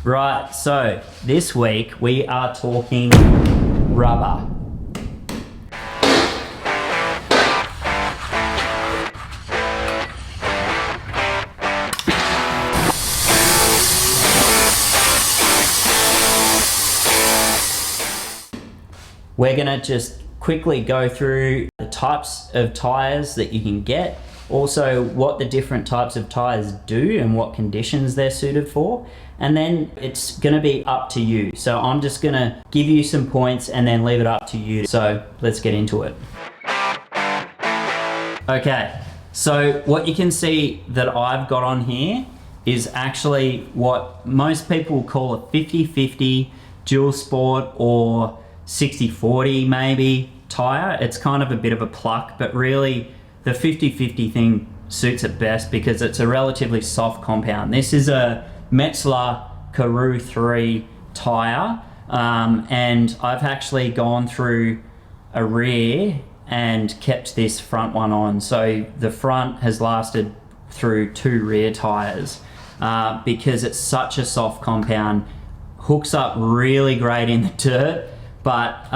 Right, so this week we are talking rubber. We're gonna just quickly go through the types of tires that you can get, also what the different types of tires do and what conditions they're suited for, and then it's gonna be up to you. So I'm just gonna give you some points and then leave it up to you. So let's get into it. Okay, so what you can see that I've got on here is actually what most people call a 50-50 dual sport or 60-40 maybe tire. It's kind of a bit of a pluck, but really the 50-50 thing suits it best because it's a relatively soft compound. This is a Metzeler Karoo 3 tire, and I've actually gone through a rear and kept this front one on. So the front has lasted through 2 rear tires because it's such a soft compound, hooks up really great in the dirt, but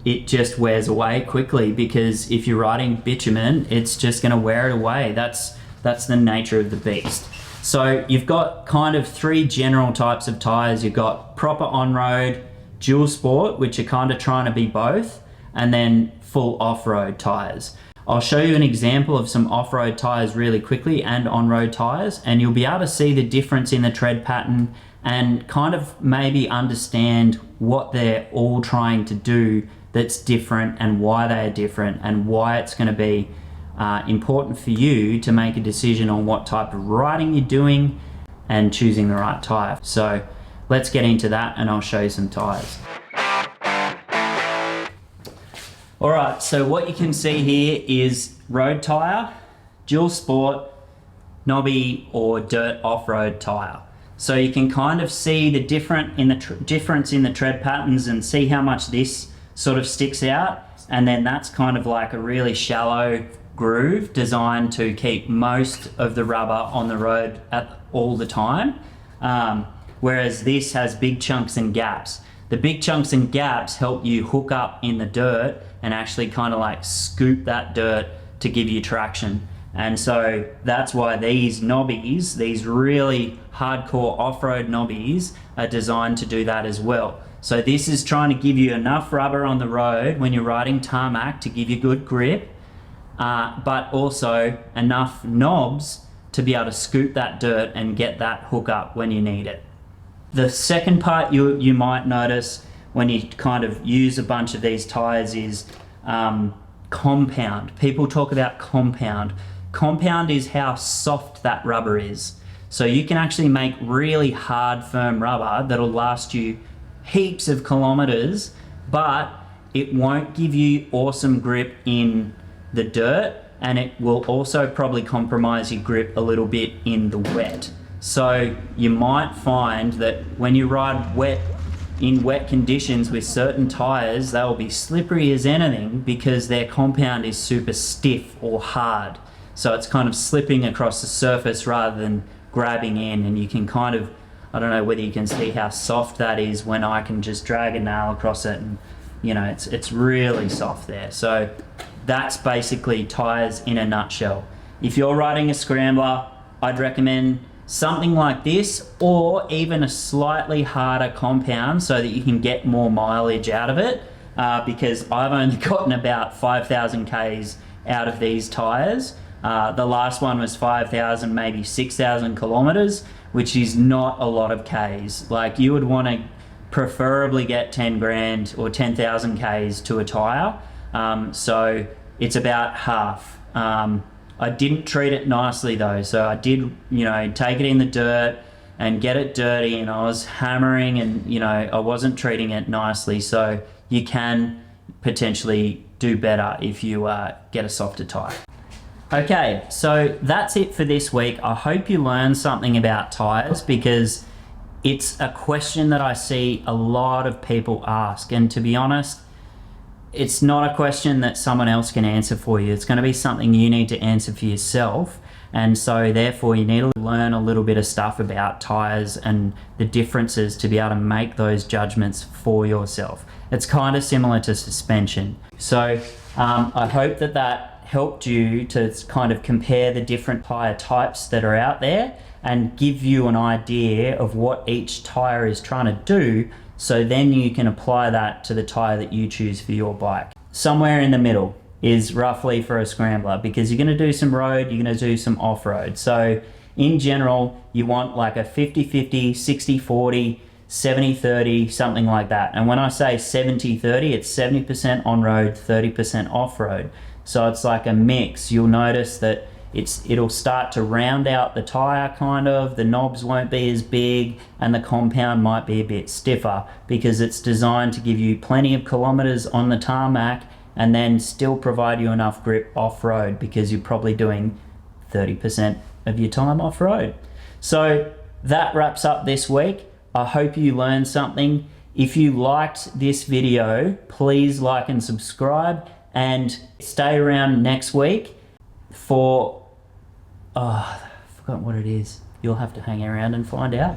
it just wears away quickly because if you're riding bitumen, it's just going to wear it away. That's the nature of the beast. So you've got kind of 3 general types of tires. You've got proper on-road, dual sport, which are kind of trying to be both, and then full off-road tires. I'll show you an example of some off-road tires really quickly and on-road tires, and you'll be able to see the difference in the tread pattern and kind of maybe understand what they're all trying to do that's different and why they are different and why it's going to be important for you to make a decision on what type of riding you're doing and choosing the right tire. So let's get into that and I'll show you some tires. All right, so what you can see here is road tire, dual sport, knobby or dirt off-road tire. So you can kind of see the difference in the tread patterns and see how much this sort of sticks out. And then that's kind of like a really shallow groove designed to keep most of the rubber on the road all the time. Whereas this has big chunks and gaps. The big chunks and gaps help you hook up in the dirt and actually kind of like scoop that dirt to give you traction. And so that's why these knobbies, these really hardcore off-road knobbies, are designed to do that as well. So this is trying to give you enough rubber on the road when you're riding tarmac to give you good grip, but also enough knobs to be able to scoop that dirt and get that hook up when you need it. The second part you might notice when you kind of use a bunch of these tires is compound. People talk about compound. Compound is how soft that rubber is. So you can actually make really hard, firm rubber that'll last you heaps of kilometers, but it won't give you awesome grip in the dirt, and it will also probably compromise your grip a little bit in the wet. So you might find that when you ride in wet conditions with certain tires, they'll be slippery as anything because their compound is super stiff or hard. So it's kind of slipping across the surface rather than grabbing in, and you can kind of, I don't know whether you can see how soft that is when I can just drag a nail across it, and you know, it's really soft there. So that's basically tires in a nutshell. If you're riding a Scrambler, I'd recommend something like this, or even a slightly harder compound so that you can get more mileage out of it, because I've only gotten about 5,000 Ks out of these tires. The last one was 5,000, maybe 6,000 kilometers, which is not a lot of Ks. Like, you would want to preferably get 10 grand or 10,000 Ks to a tire. So it's about half. I didn't treat it nicely though. So I did, you know, take it in the dirt and get it dirty, and I was hammering, and you know, I wasn't treating it nicely. So you can potentially do better if you get a softer tire. Okay, so that's it for this week. I hope you learned something about tires, because it's a question that I see a lot of people ask, and to be honest, it's not a question that someone else can answer for you. It's going to be something you need to answer for yourself. And so therefore you need to learn a little bit of stuff about tires and the differences to be able to make those judgments for yourself. It's kind of similar to suspension. So I hope that that helped you to kind of compare the different tire types that are out there and give you an idea of what each tire is trying to do, so then you can apply that to the tire that you choose for your bike. Somewhere in the middle is roughly for a scrambler, because you're going to do some road, you're going to do some off-road. So in general, you want like a 50-50, 60-40, 70-30, something like that. And when I say 70-30, it's 70% on-road, 30% off-road. So it's like a mix. You'll notice that it'll start to round out the tire kind of, the knobs won't be as big, and the compound might be a bit stiffer, because it's designed to give you plenty of kilometers on the tarmac and then still provide you enough grip off-road, because you're probably doing 30% of your time off-road. So that wraps up this week. I hope you learned something. If you liked this video, please like and subscribe, and stay around next week for, I've forgotten what it is. You'll have to hang around and find out.